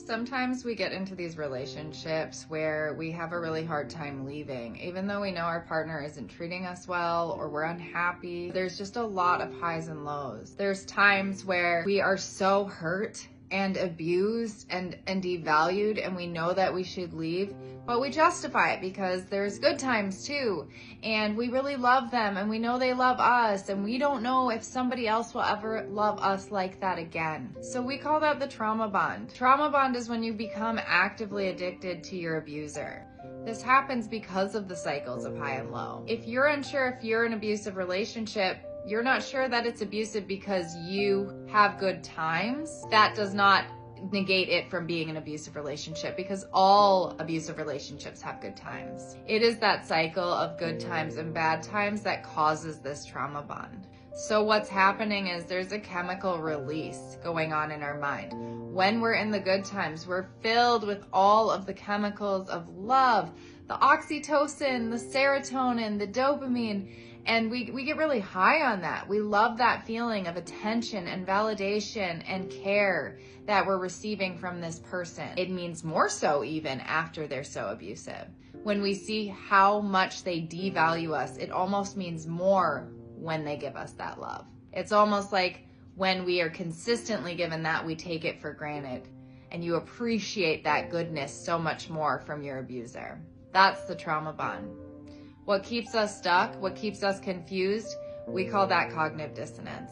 Sometimes we get into these relationships where we have a really hard time leaving, even though we know our partner isn't treating us well or we're unhappy. There's just a lot of highs and lows. There's times where we are so hurt and abused and devalued, and we know that we should leave, but we justify it because there's good times too, and we really love them and we know they love us, and we don't know if somebody else will ever love us like that again. So we call that the trauma bond. Trauma bond is when you become actively addicted to your abuser. This happens because of the cycles of high and low. If you're unsure if you're in an abusive relationship, you're not sure that it's abusive because you have good times, that does not negate it from being an abusive relationship, because all abusive relationships have good times. It is that cycle of good times and bad times that causes this trauma bond. So what's happening is there's a chemical release going on in our mind. When we're in the good times, we're filled with all of the chemicals of love, the oxytocin, the serotonin, the dopamine, and we get really high on that. We love that feeling of attention and validation and care that we're receiving from this person. It means more so even after they're so abusive. When we see how much they devalue us, it almost means more when they give us that love. It's almost like when we are consistently given that, we take it for granted, and you appreciate that goodness so much more from your abuser. That's the trauma bond. What keeps us stuck, what keeps us confused, we call that cognitive dissonance.